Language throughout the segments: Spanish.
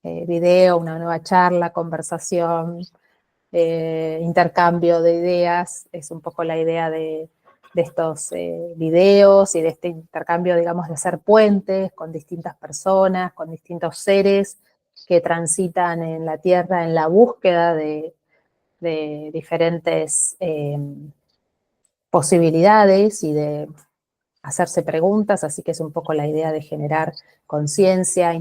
video, una nueva charla, conversación, intercambio de ideas. Es un poco la idea de estos videos y de este intercambio, digamos, de hacer puentes con distintas personas, con distintos seres que transitan en la Tierra en la búsqueda de diferentes posibilidades y de hacerse preguntas, así que es un poco la idea de generar conciencia,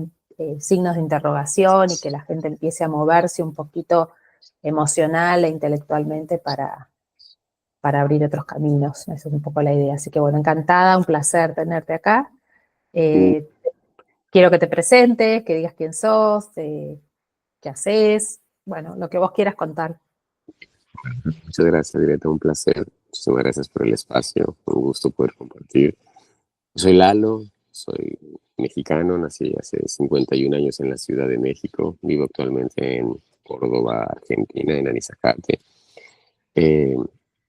signos de interrogación y que la gente empiece a moverse un poquito emocional e intelectualmente para abrir otros caminos. Esa es un poco la idea. Así que bueno, encantada, un placer tenerte acá. Quiero que te presentes, que digas quién sos, qué haces, bueno, lo que vos quieras contar. Muchas gracias, Greta, un placer. Muchísimas gracias por el espacio, un gusto poder compartir. Soy Lalo, soy mexicano, nací hace 51 años en la Ciudad de México, vivo actualmente en Córdoba, Argentina, en Anisacate.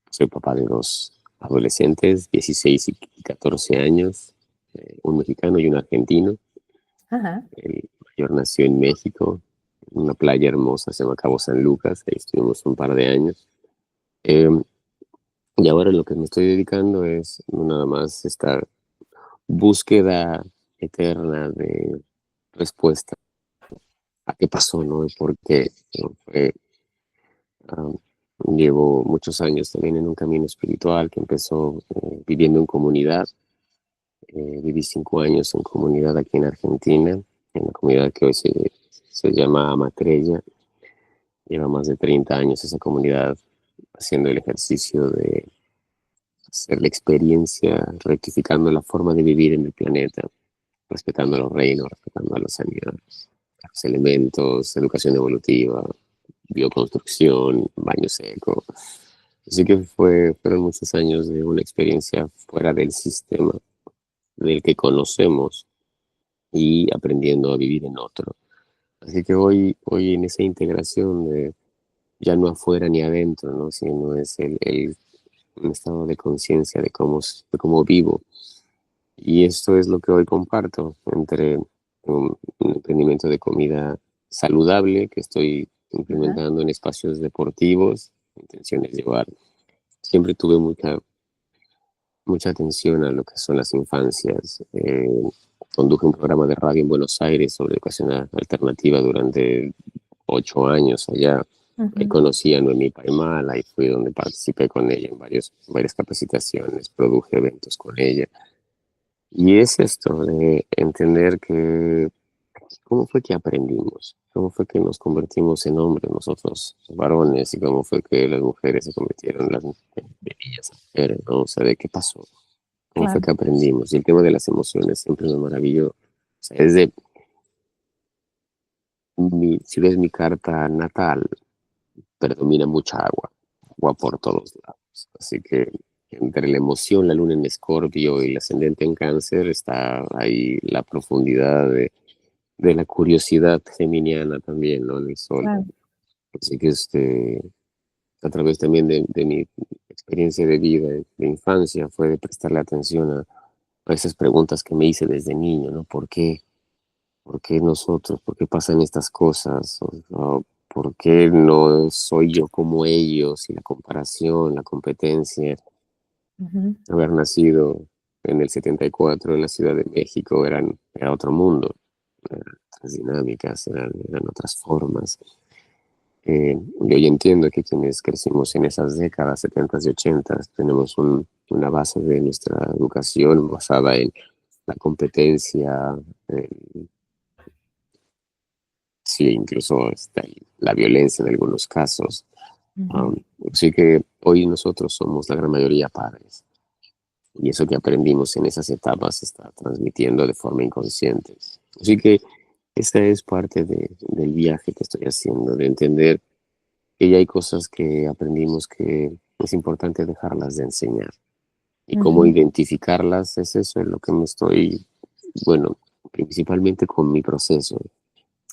Soy papá de dos adolescentes, 16 y 14 años, un mexicano y un argentino. Ajá. El mayor nació en México, en una playa hermosa, se llama Cabo San Lucas, ahí estuvimos un par de años. Y ahora lo que me estoy dedicando es no nada más esta búsqueda eterna de respuesta a qué pasó, ¿no? Y por qué. ¿No? Llevo muchos años también en un camino espiritual que empezó viviendo en comunidad. Viví 5 años en comunidad aquí en Argentina, en la comunidad que hoy se llama Amatrella. Lleva más de 30 años esa comunidad haciendo el ejercicio de hacer la experiencia, rectificando la forma de vivir en el planeta, respetando los reinos, respetando a los animales, a los elementos, educación evolutiva, bioconstrucción, baño seco. Así que fueron muchos años de una experiencia fuera del sistema del que conocemos y aprendiendo a vivir en otro. Así que hoy en esa integración de ya no afuera ni adentro, ¿no? Sino es un estado de conciencia de cómo vivo. Y esto es lo que hoy comparto entre un emprendimiento de comida saludable que estoy implementando en espacios deportivos. Mi intención es llevar. Siempre tuve mucha atención a lo que son las infancias. Conduje un programa de radio en Buenos Aires sobre educación alternativa durante 8 años allá. Ahí conocí a Noemí Paimal, ahí fui donde participé con ella en varias capacitaciones, produje eventos con ella. Y es esto de entender que cómo fue que aprendimos, cómo fue que nos convertimos en hombres nosotros, varones, y cómo fue que las mujeres se convirtieron de niñas a mujeres, ¿no? O sea, de qué pasó, cómo fue que aprendimos. Y el tema de las emociones siempre me maravilló. O sea, si ves mi carta natal, predomina mucha agua por todos lados. Así que entre la emoción, la luna en Escorpio y el ascendente en Cáncer, está ahí la profundidad de la curiosidad geminiana también, ¿no? En el Sol. Claro. Así que a través también de mi experiencia de vida, de infancia, fue de prestarle atención a esas preguntas que me hice desde niño, ¿no? ¿Por qué? ¿Por qué nosotros? ¿Por qué pasan estas cosas? ¿Por qué no soy yo como ellos? Y la comparación, la competencia. Haber nacido en el 74 en la Ciudad de México era otro mundo. Eran otras dinámicas, eran otras formas. Y hoy entiendo que quienes crecimos en esas décadas, 70 y 80, tenemos una base de nuestra educación basada en la competencia, sí, incluso la violencia en algunos casos. Así que hoy nosotros somos la gran mayoría padres. Y eso que aprendimos en esas etapas se está transmitiendo de forma inconsciente. Así que esa es parte del viaje que estoy haciendo, de entender que ya hay cosas que aprendimos que es importante dejarlas de enseñar. Y cómo identificarlas es eso, en lo que me estoy, bueno, principalmente con mi proceso.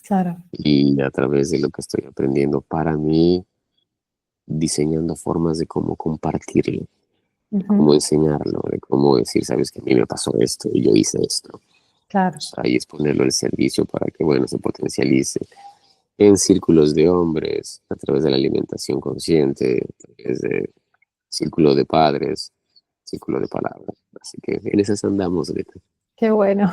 Claro. Y a través de lo que estoy aprendiendo para mí, diseñando formas de cómo compartirlo, de cómo enseñarlo, de cómo decir, sabes que a mí me pasó esto y yo hice esto. claro. Ahí es ponerlo al servicio para que, bueno, se potencialice en círculos de hombres, a través de la alimentación consciente, a través de círculo de padres, círculo de palabras. Así que en esas andamos, Greta. Qué bueno.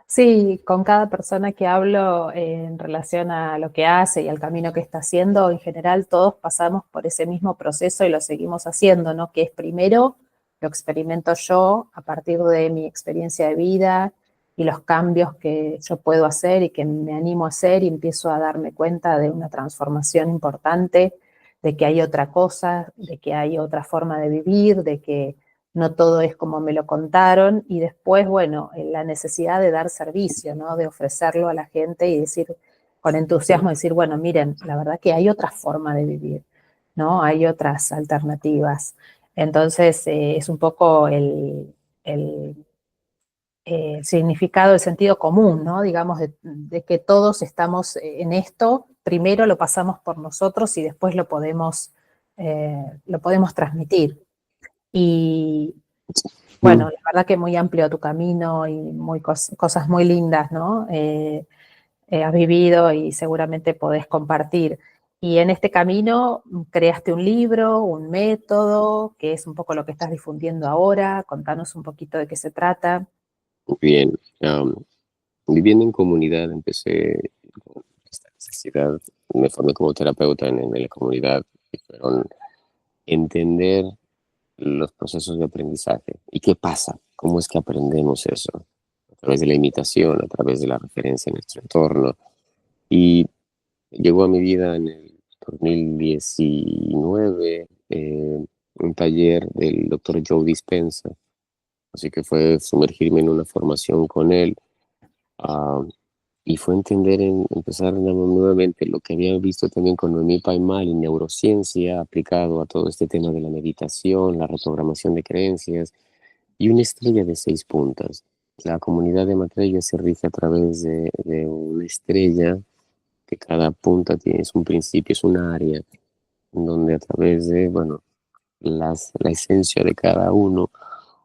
Sí, con cada persona que hablo en relación a lo que hace y al camino que está haciendo, en general todos pasamos por ese mismo proceso y lo seguimos haciendo, ¿no? Que es primero lo experimento yo a partir de mi experiencia de vida y los cambios que yo puedo hacer y que me animo a hacer y empiezo a darme cuenta de una transformación importante, de que hay otra cosa, de que hay otra forma de vivir, de que no todo es como me lo contaron, y después, bueno, la necesidad de dar servicio, ¿no? De ofrecerlo a la gente y decir, con entusiasmo, decir, bueno, miren, la verdad que hay otra forma de vivir, ¿no? Hay otras alternativas. Entonces, es un poco el significado, el sentido común, ¿no? Digamos, de que todos estamos en esto, primero lo pasamos por nosotros y después lo podemos transmitir. Y, Mm, bueno, la verdad que muy amplio tu camino y cosas muy lindas, ¿no? Has vivido y seguramente podés compartir. Y en este camino creaste un libro, un método, que es un poco lo que estás difundiendo ahora. Contanos un poquito de qué se trata. muy bien. Viviendo en comunidad, empecé con esta necesidad. Me formé como terapeuta en la comunidad y fueron entender los procesos de aprendizaje y qué pasa, cómo es que aprendemos eso, a través de la imitación, a través de la referencia en nuestro entorno. Y llegó a mi vida en el 2019 un taller del doctor Joe Dispenza, así que fue sumergirme en una formación con él. ah, y fue entender, empezar nuevamente lo que había visto también con Noemí Paimal en neurociencia, aplicado a todo este tema de la meditación, la reprogramación de creencias, y una estrella de 6 puntas. La comunidad de Maitreya se rige a través de una estrella que cada punta tiene, es un principio, es un área, en donde a través de, bueno, la esencia de cada uno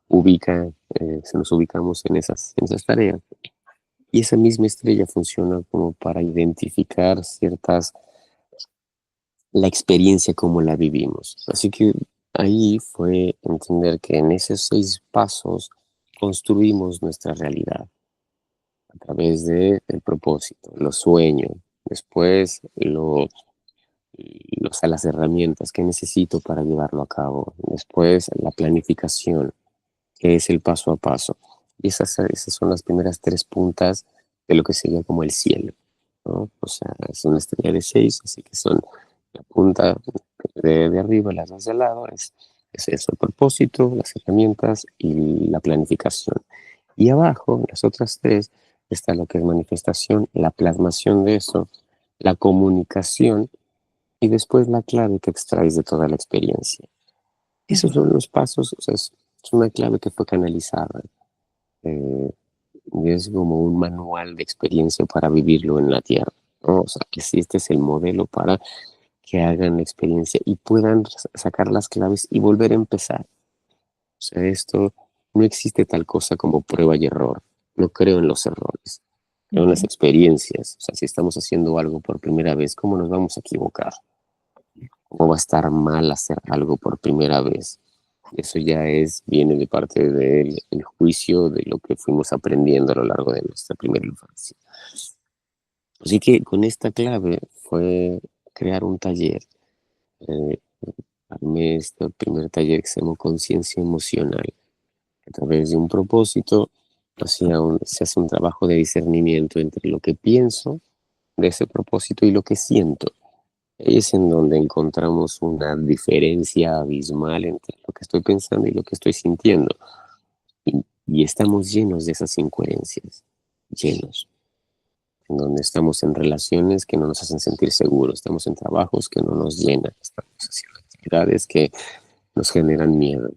ubica, se nos ubicamos en esas tareas. Y esa misma estrella funciona como para identificar la experiencia como la vivimos. Así que ahí fue entender que en esos 6 pasos construimos nuestra realidad a través del propósito, los sueños, después las herramientas que necesito para llevarlo a cabo, después la planificación, que es el paso a paso. Y esas son las primeras 3 puntas de lo que sería como el cielo, ¿no? O sea, es una estrella de 6, así que son la punta de arriba, las dos de lado, es eso, el propósito, las herramientas y la planificación. Y abajo, las otras 3, está lo que es manifestación, la plasmación de eso, la comunicación y después la clave que extraes de toda la experiencia. Esos Ujú. son los pasos, o sea, es una clave que fue canalizada. eh, y es como un manual de experiencia para vivirlo en la tierra, ¿no? O sea, que si este es el modelo para que hagan la experiencia y puedan sacar las claves y volver a empezar. O sea, esto no existe tal cosa como prueba y error. No creo en los errores, creo en las Ujú. experiencias. O sea, si estamos haciendo algo por primera vez, ¿cómo nos vamos a equivocar? ¿Cómo va a estar mal hacer algo por primera vez? Eso ya viene de parte del el juicio de lo que fuimos aprendiendo a lo largo de nuestra primera infancia. Así que con esta clave fue crear un taller. Eh, Armé este primer taller que se llamó Conciencia Emocional. A través de un propósito, se hace un trabajo de discernimiento entre lo que pienso de ese propósito y lo que siento. Es en donde encontramos una diferencia abismal entre lo que estoy pensando y lo que estoy sintiendo. Y estamos llenos de esas incoherencias, llenos, en donde estamos en relaciones que no nos hacen sentir seguros, estamos en trabajos que no nos llenan, estamos haciendo actividades que nos generan miedo.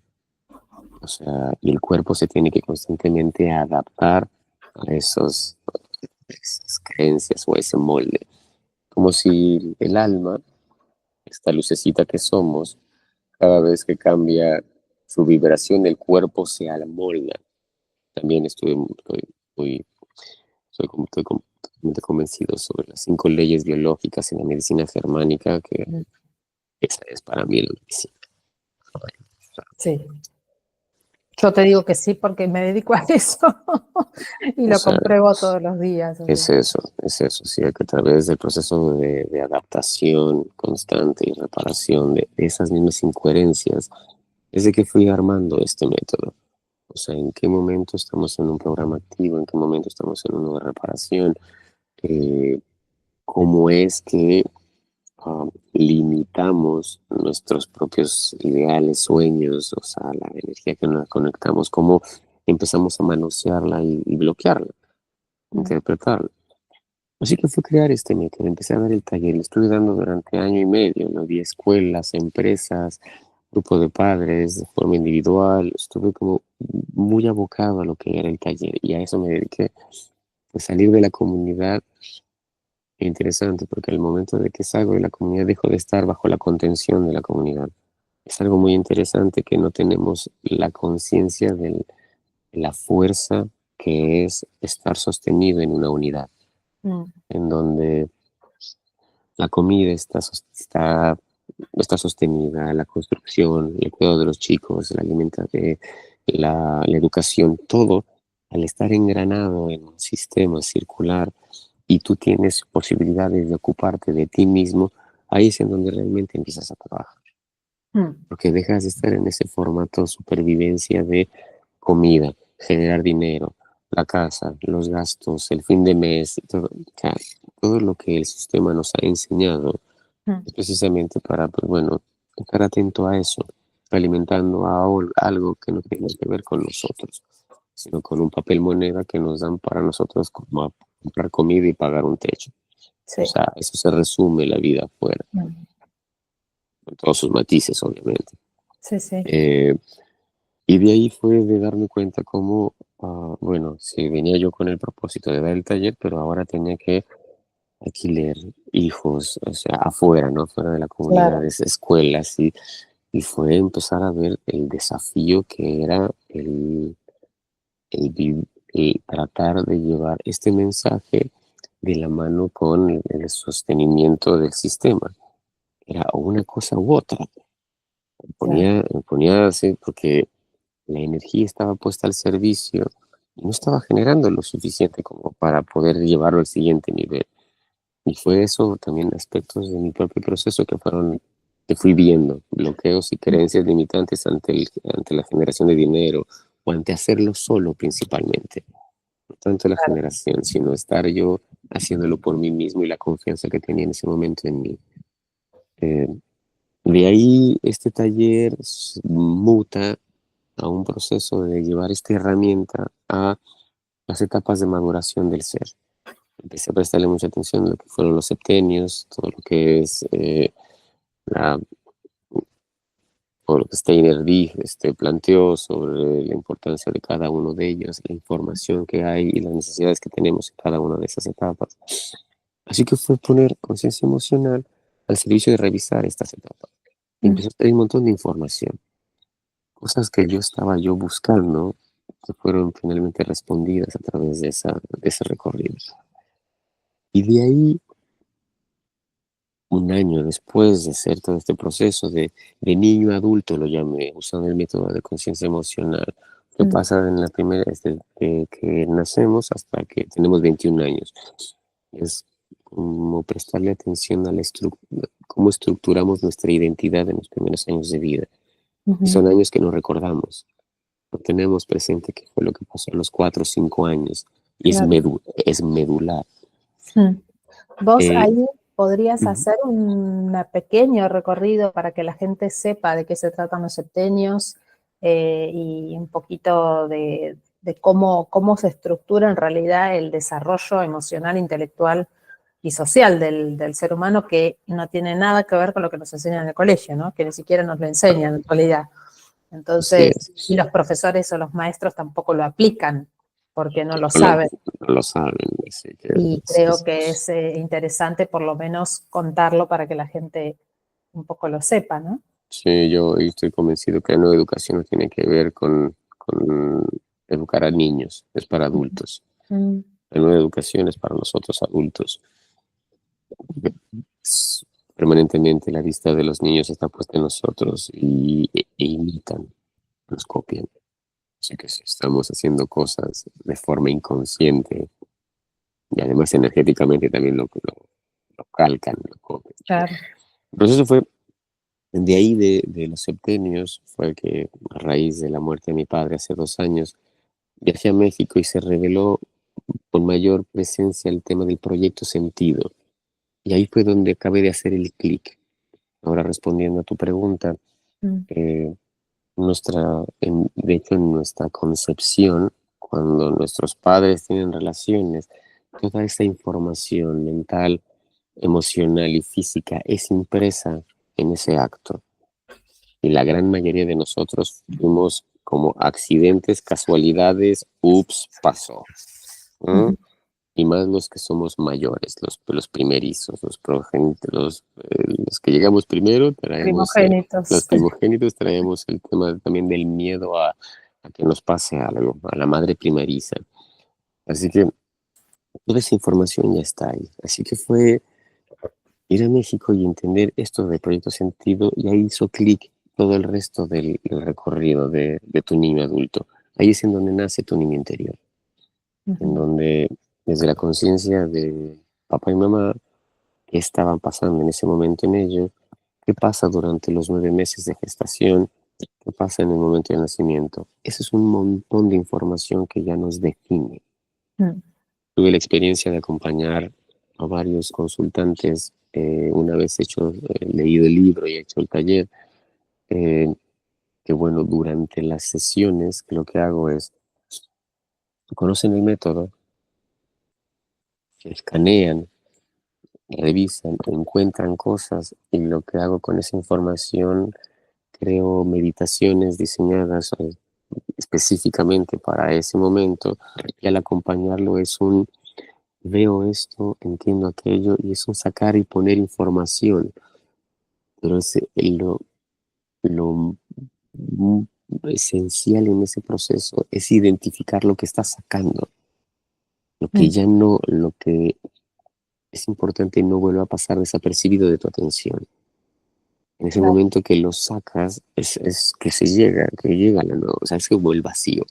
O sea, y el cuerpo se tiene que constantemente adaptar a esas creencias o ese molde. Como si el alma, esta lucecita que somos, cada vez que cambia su vibración, el cuerpo se amolda. También estoy estoy completamente convencido sobre las 5 leyes biológicas en la medicina germánica, que Mm, esa es para mí la medicina. sí. Yo te digo que sí porque me dedico a eso y O lo sea, compruebo todos los días. Así que, es eso, sí, que a través del proceso de adaptación constante y reparación de esas mismas incoherencias, es de que fui armando este método. O sea, en qué momento estamos en un programa activo, en qué momento estamos en uno de reparación, cómo es que limitamos nuestros propios ideales, sueños, o sea, la energía que nos conectamos, cómo empezamos a manosearla y bloquearla, mm, interpretarla. Así que fue crear este método, empecé a dar el taller, lo estuve dando durante año y medio, ¿no? Vi escuelas, empresas, grupo de padres, de forma individual, estuve como muy abocado a lo que era el taller y a eso me dediqué, pues salir de la comunidad. Interesante, porque al momento de que salgo de la comunidad dejo de estar bajo la contención de la comunidad. Es algo muy interesante que no tenemos la conciencia de la fuerza que es estar sostenido en una unidad, mm, en donde la comida está sostenida, la construcción, el cuidado de los chicos, la alimentación, la educación, todo al estar engranado en un sistema circular y tú tienes posibilidades de ocuparte de ti mismo, ahí es en donde realmente empiezas a trabajar, mm, porque dejas de estar en ese formato de supervivencia de comida, generar dinero, la casa, los gastos, el fin de mes, todo, o sea, todo lo que el sistema nos ha enseñado mm, es precisamente para, pues bueno, estar atento a eso, alimentando a algo que no tiene que ver con nosotros, sino con un papel moneda que nos dan para nosotros como a comprar comida y pagar un techo. O sí. sea, eso se resume la vida afuera, Mm, con todos sus matices, obviamente. sí, sí. Eh, y de ahí fue de darme cuenta cómo, bueno, sí, venía yo con el propósito de dar el taller, pero ahora tenía que alquiler, hijos, o sea, afuera, ¿no? Fuera de la comunidad, Claro, escuelas, y fue empezar a ver el desafío que era el tratar de llevar este mensaje de la mano con el sostenimiento del sistema. Era o una cosa u otra. claro. Me ponía así porque la energía estaba puesta al servicio y no estaba generando lo suficiente como para poder llevarlo al siguiente nivel. Y fue eso también aspectos de mi propio proceso que fui viendo, bloqueos y Mm, creencias limitantes ante la generación de dinero o ante hacerlo solo principalmente. No tanto la claro. generación, sino estar yo haciéndolo por mí mismo y la confianza que tenía en ese momento en mí. Eh, de ahí este taller muta a un proceso de llevar esta herramienta a las etapas de maduración del ser. Empecé a prestarle mucha atención a lo que fueron los septenios, todo lo que es la, todo lo que Steiner dijo, planteó sobre la importancia de cada uno de ellos, la información que hay y las necesidades que tenemos en cada una de esas etapas. Así que fue poner conciencia emocional al servicio de revisar estas etapas. Y Mm, empezó a tener un montón de información, cosas que yo buscando, que fueron finalmente respondidas a través de ese recorrido. Y de ahí, un año después de hacer todo este proceso de niño a adulto, lo llamé, usando el método de conciencia emocional, que mm, pasa en la primera, desde que nacemos hasta que tenemos 21 años. Es como prestarle atención a cómo estructuramos nuestra identidad en los primeros años de vida. Y ujú, son años que no recordamos, no tenemos presente qué fue lo que pasó a los 4 o 5 años. Y claro. es medular. Mm. Vos Eh, ahí podrías Ujú. hacer un pequeño recorrido para que la gente sepa de qué se tratan los septenios y un poquito de cómo se estructura en realidad el desarrollo emocional, intelectual y social del ser humano, que no tiene nada que ver con lo que nos enseñan en el colegio, ¿no? Que ni siquiera nos lo enseñan en realidad. Así Entonces, es. y los profesores o los maestros tampoco lo aplican porque no lo No lo, saben. no lo saben, así que Y creo que es interesante por lo menos contarlo para que la gente un poco lo sepa, ¿no? sí, yo estoy convencido que la nueva educación no tiene que ver con educar a niños, es para adultos. Mm, La nueva educación es para nosotros adultos. Permanentemente la vista de los niños está puesta en nosotros e imitan, nos copian. Así que si estamos haciendo cosas de forma inconsciente y además energéticamente también lo calcan, lo copian. claro. El proceso fue de ahí de los septenios, fue que a raíz de la muerte de mi padre hace 2 años, viajé a México y se reveló con mayor presencia el tema del proyecto Sentido. Y ahí fue donde acabé de hacer el clic. Ahora respondiendo a tu pregunta, Mm, eh, de hecho en nuestra concepción, cuando nuestros padres tienen relaciones, toda esa información mental, emocional y física es impresa en ese acto. Y la gran mayoría de nosotros fuimos como accidentes, casualidades, ups, pasó. ¿No? ujú. Y más los que somos mayores, los primerizos, los que llegamos primero, traemos, los Primogénitos. primogénitos traemos el tema también del miedo a que nos pase algo, a la madre primeriza. Así que toda esa información ya está ahí. Así que fue ir a México y entender esto de Proyecto Sentido, y ahí hizo clic todo el resto del recorrido de tu niño adulto. Ahí es en donde nace tu niño interior, en Ujú, donde desde la conciencia de papá y mamá, qué estaban pasando en ese momento en ellos, qué pasa durante los 9 meses de gestación, qué pasa en el momento del nacimiento. Eso es un montón de información que ya nos define. mm, Tuve la experiencia de acompañar a varios consultantes una vez leído el libro y hecho el taller, eh, que bueno, durante las sesiones lo que hago es, conocen el método, escanean, revisan, encuentran cosas, y lo que hago con esa información, creo meditaciones diseñadas específicamente para ese momento, y al acompañarlo veo esto, entiendo aquello, y es un sacar y poner información, pero lo mm, esencial en ese proceso es identificar lo que estás sacando, lo que mm, ya no, lo que es importante no vuelva a pasar desapercibido de tu atención. En ese claro. momento que lo sacas, es que llega la nueva, o sea, es como el vacío,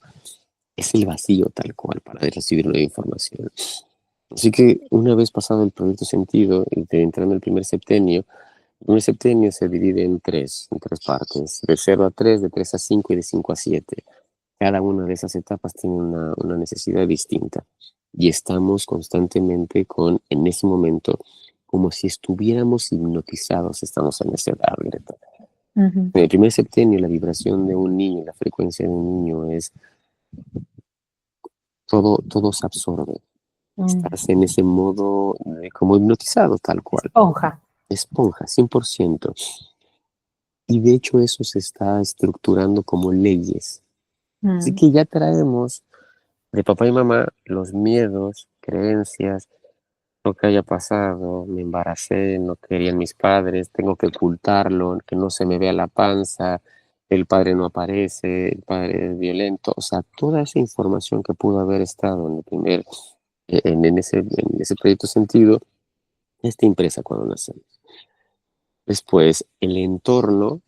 es el vacío tal cual para recibir nueva información. Así que una vez pasado el proyecto sentido y entrando el primer septenio se divide en tres partes, de 0 a 3, de 3 a 5 y de 5 a 7. Cada una de esas etapas tiene una necesidad distinta, y estamos constantemente en ese momento, como si estuviéramos hipnotizados, estamos en esa edad, Greta. Ujú, En el primer septenio, la vibración de un niño, la frecuencia de un niño es todo se absorbe. mm. Estás en ese modo como hipnotizado, tal cual. Esponja. Esponja, 100%. Y de hecho eso se está estructurando como leyes. Así Mm, que ya traemos de papá y mamá los miedos, creencias, lo que haya pasado, me embaracé, no querían mis padres, tengo que ocultarlo, que no se me vea la panza, el padre no aparece, el padre es violento, o sea, toda esa información que pudo haber estado en ese proyecto sentido, está impresa cuando nacemos. Después, el entorno,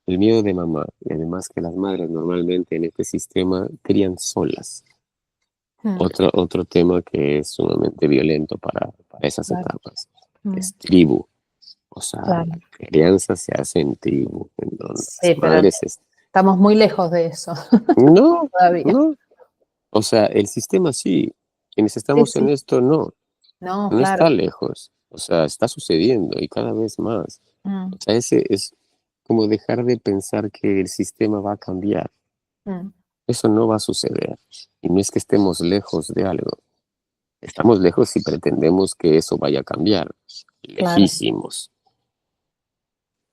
el miedo de mamá, y además que las madres normalmente en este sistema crían solas. mm, Otro tema que es sumamente violento para esas claro. etapas Mm, es tribu. O sea, claro. la crianza se hace en tribu, en donde las Sí, pero madres estamos muy lejos de eso no, todavía. no. O sea, el sistema sí. Quienes Sí, estamos en sí. esto, no. No, No está claro. lejos. O sea, está sucediendo y cada vez más. O Mm, sea, ese es como dejar de pensar que el sistema va a cambiar. mm, Eso no va a suceder. Y no es que estemos lejos de algo. Estamos lejos si pretendemos que eso vaya a cambiar. claro. Lejísimos.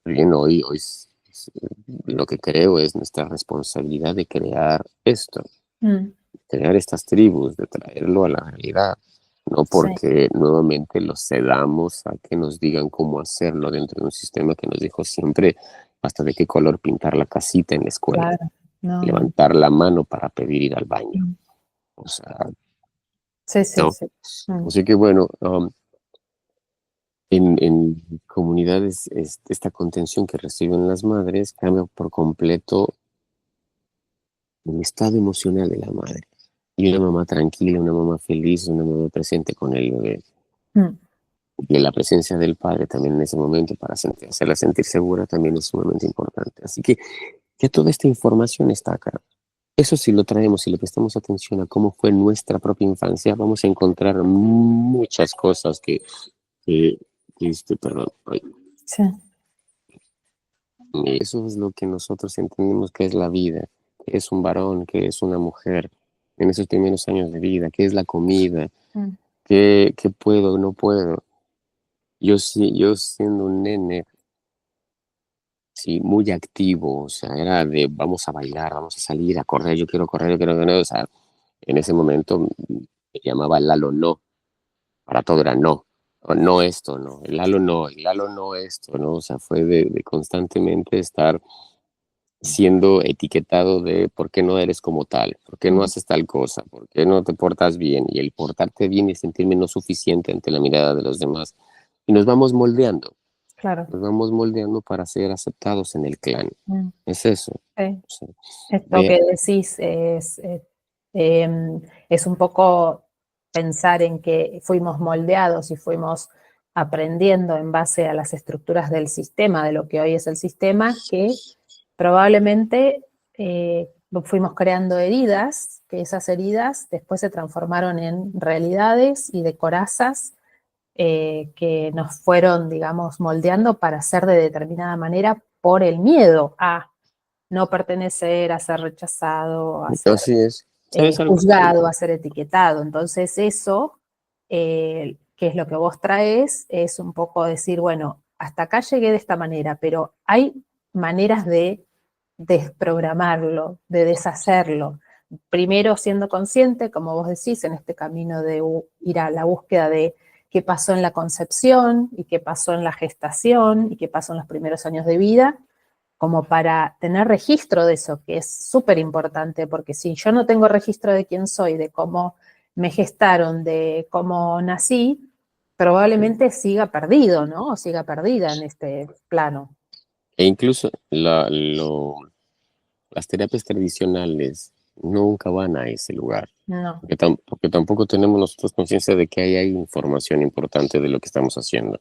Bien, lo que creo es nuestra responsabilidad de crear esto, Mm, crear estas tribus, de traerlo a la realidad. No sí, porque nuevamente los cedamos a que nos digan cómo hacerlo dentro de un sistema que nos dijo siempre hasta de qué color pintar la casita en la escuela, claro. No, no. levantar la mano para pedir ir al baño. Mm, O sea, Sí, sí, ¿no? sí. Mm, Así que bueno, en comunidades esta contención que reciben las madres cambia por completo el estado emocional de la madre. Y una mamá tranquila, una mamá feliz, una mamá presente con el bebé. mm, Y la presencia del padre también en ese momento para hacerla sentir segura también es sumamente importante. Así que ya toda esta información está acá. Eso si lo traemos, si le prestamos atención a cómo fue nuestra propia infancia, vamos a encontrar muchas cosas que, perdón, ay, sí, eso es lo que nosotros entendemos que es la vida, que es un varón, que es una mujer en esos primeros años de vida, que es la comida, mm, que puedo o no puedo. Yo siendo un nene, sí, muy activo, o sea, era de vamos a bailar, vamos a salir, a correr, yo quiero correr, o sea, en ese momento me llamaba Lalo no, para todo era no, o no esto, no, el Lalo no esto, ¿no? O sea, fue de constantemente estar siendo etiquetado de por qué no eres como tal, por qué no mm, haces tal cosa, por qué no te portas bien, y el portarte bien y sentirme no suficiente ante la mirada de los demás. Y claro. nos vamos moldeando para ser aceptados en el clan. Mm, Es eso. sí. O sea, Esto ve, que decís es un poco pensar en que fuimos moldeados y fuimos aprendiendo en base a las estructuras del sistema, de lo que hoy es el sistema, que probablemente fuimos creando heridas, que esas heridas después se transformaron en realidades y de corazas que nos fueron, digamos, moldeando para ser de determinada manera por el miedo a no pertenecer, a ser rechazado, a ser así es. ¿Sabes algo? juzgado, a ser etiquetado. Entonces eso, que es lo que vos traes, es un poco decir, bueno, hasta acá llegué de esta manera, pero hay maneras de desprogramarlo, de deshacerlo. Primero siendo consciente, como vos decís, en este camino de ir a la búsqueda de qué pasó en la concepción y qué pasó en la gestación y qué pasó en los primeros años de vida, como para tener registro de eso, que es súper importante, porque si yo no tengo registro de quién soy, de cómo me gestaron, de cómo nací, probablemente siga perdido, ¿no? O siga perdida en este plano. E incluso las terapias tradicionales nunca van a ese lugar, No. porque tampoco tenemos nosotros conciencia de que hay información importante de lo que estamos haciendo.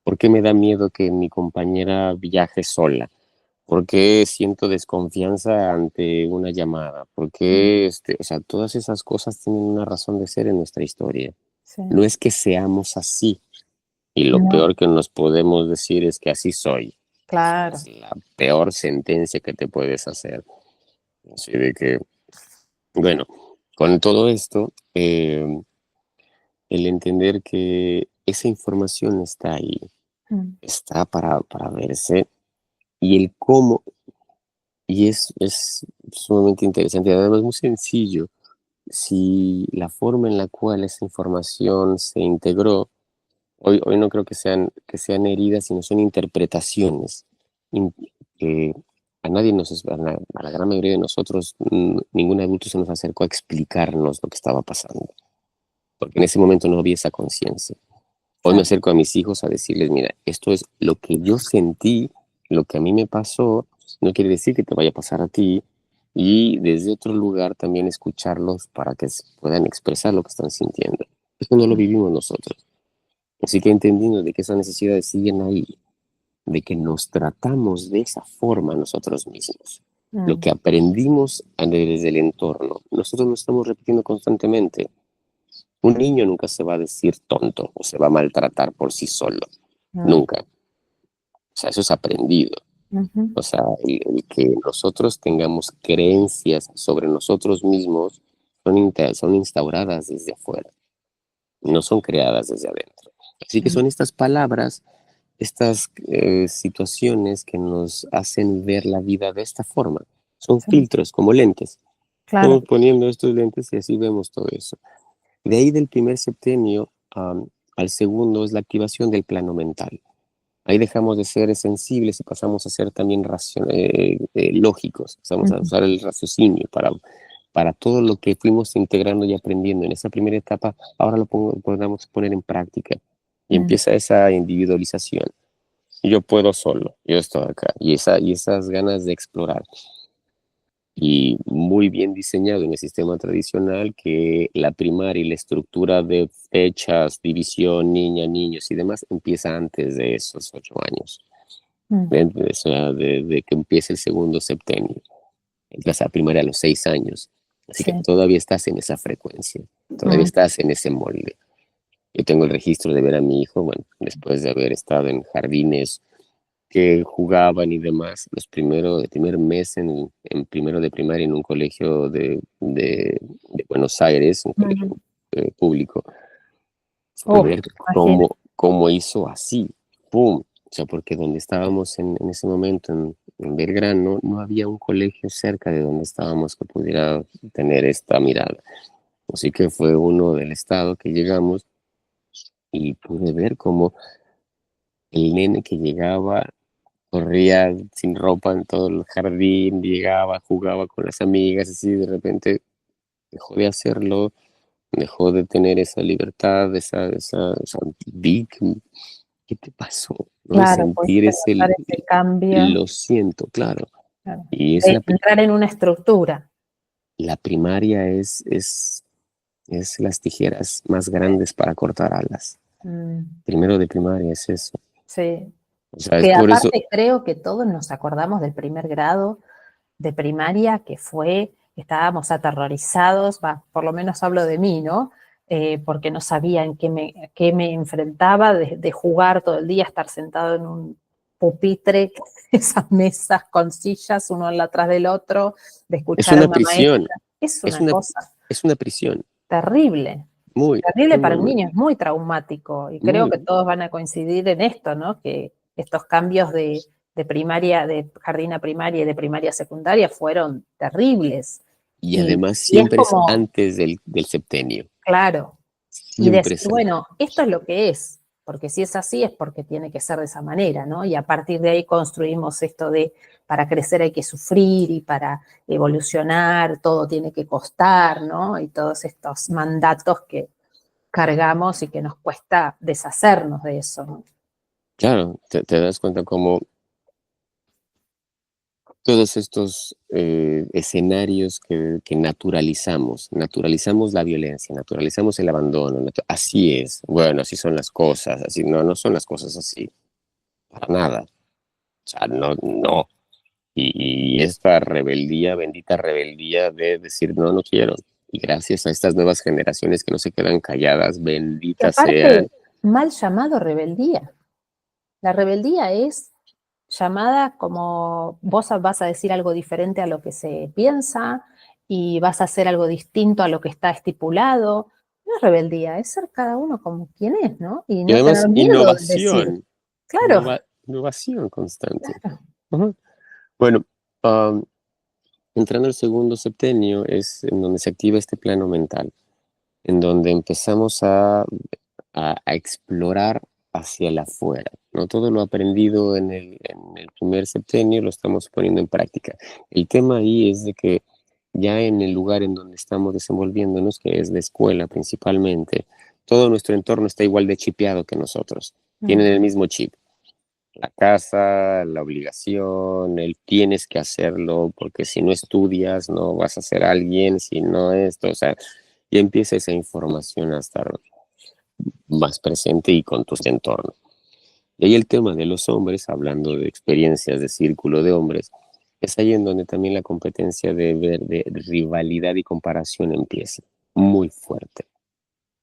¿Por qué me da miedo que mi compañera viaje sola? ¿Por qué siento desconfianza ante una llamada? ¿Por qué, o sea, todas esas cosas tienen una razón de ser en nuestra historia? Sí. No es que seamos así, y lo No, peor que nos podemos decir es que así soy. claro. Es la peor sentencia que te puedes hacer. Así de que, bueno, con todo esto, el entender que esa información está ahí, Mm, está para verse, y el cómo, y es sumamente interesante, y además muy sencillo, si la forma en la cual esa información se integró, hoy no creo que sean heridas, sino son interpretaciones in- que a nadie a la gran mayoría de nosotros, ningún adulto se nos acercó a explicarnos lo que estaba pasando, porque en ese momento no había esa conciencia. Hoy me claro. acerco a mis hijos a decirles, mira, esto es lo que yo sentí, lo que a mí me pasó, no quiere decir que te vaya a pasar a ti, y desde otro lugar también escucharlos para que puedan expresar lo que están sintiendo. Esto no lo Mm, vivimos nosotros. Así que entendiendo de que esas necesidades siguen ahí, de que nos tratamos de esa forma nosotros mismos. Lo mm, que aprendimos desde el entorno, nosotros lo estamos repitiendo constantemente. Un niño nunca se va a decir tonto o se va a maltratar por sí solo. mm, Nunca. O sea, eso es aprendido. ujú, O sea, el que nosotros tengamos creencias sobre nosotros mismos son instauradas desde afuera, no son creadas desde adentro. Así que mm, son estas palabras, estas situaciones que nos hacen ver la vida de esta forma. Son sí, filtros, como lentes. claro. Estamos poniendo estos lentes y así vemos todo eso. De ahí del primer septenio al segundo es la activación del plano mental. Ahí dejamos de ser sensibles y pasamos a ser también lógicos. Pasamos a Ujú, usar el raciocinio para todo lo que fuimos integrando y aprendiendo en esa primera etapa, ahora podamos poner en práctica. Y empieza esa individualización. Yo puedo solo, yo estoy acá. Y esas ganas de explorar. Y muy bien diseñado en el sistema tradicional que la primaria y la estructura de fechas, división, niña, niños y demás empieza antes de esos 8 años. O sea, de que empiece el segundo septenio. Entras a primaria a los 6 años. Así que Sí. todavía estás en esa frecuencia, todavía estás en ese molde. Yo tengo el registro de ver a mi hijo, bueno, después de haber estado en jardines que jugaban y demás, el primer mes en primero de primaria en un colegio de Buenos Aires, un colegio público, fue ver Imagínate. cómo hizo así, ¡pum! O sea, porque donde estábamos en ese momento, en Belgrano, no había un colegio cerca de donde estábamos que pudiera tener esta mirada. Así que fue uno del estado que llegamos y pude ver cómo el nene que llegaba corría sin ropa en todo el jardín, llegaba, jugaba con las amigas, así de repente dejó de hacerlo, dejó de tener esa libertad, vi ¿qué te pasó? ¿No? De Claro, sentir pudiste notar ese cambio. lo siento, claro. Claro. Y Entrar en una estructura. la primaria es las tijeras más grandes para cortar alas. Primero de primaria es eso. Sí. O sea, es Que por eso. aparte creo que todos nos acordamos del primer grado de primaria que fue, estábamos aterrorizados, por lo menos hablo de mí, ¿no? Porque no sabía en qué me enfrentaba, de jugar todo el día, estar sentado en un pupitre, esas mesas con sillas, uno atrás del otro, de Es escuchar a una una prisión, maestra. Es es una una, cosa es una prisión. terrible. Muy, Terrible muy, para muy, un muy, niño, es muy traumático. Y creo muy. que todos van a coincidir en esto, ¿no? Que estos cambios de primaria, de jardín a primaria y de primaria a secundaria fueron terribles. Y Y, además y es siempre es como, antes del septenio. claro, y Siempre decir, es antes. bueno, esto es lo que es, porque si es así es porque tiene que ser de esa manera, ¿no? Y a partir de ahí construimos esto de, para crecer hay que sufrir y para evolucionar todo tiene que costar, ¿no? Y todos estos mandatos que cargamos y que nos cuesta deshacernos de eso, ¿no? Claro, te das cuenta cómo todos estos escenarios que naturalizamos la violencia, naturalizamos el abandono, así es, bueno, así son las cosas, así no son las cosas así, para nada, o sea, no, no, y esta rebeldía, bendita rebeldía de decir no, no quiero, y gracias a estas nuevas generaciones que no se quedan calladas, Y benditas sean. aparte, mal llamado rebeldía. La rebeldía es llamada como vos vas a decir algo diferente a lo que se piensa y vas a hacer algo distinto a lo que está estipulado. No es rebeldía, es ser cada uno como quien es, ¿no? Y Y no además, tener miedo de decir, claro, innovación constante. claro. Ujú. Bueno, am, entrando al segundo septenio es en donde se activa este plano mental, en donde empezamos a explorar hacia el afuera, ¿no? Todo lo aprendido en el primer septenio lo estamos poniendo en práctica. El tema ahí es de que ya en el lugar en donde estamos desenvolviéndonos, que es la escuela principalmente, todo nuestro entorno está igual de chipeado que nosotros. Tienen el mismo chip. La casa, la obligación, el tienes que hacerlo, porque si no estudias no vas a ser alguien, si no esto, o sea, ya empieza esa información a estar más presente y con tu entorno. Y ahí el tema de los hombres, hablando de experiencias de círculo de hombres, es ahí en donde también la competencia de rivalidad y comparación empieza, muy fuerte,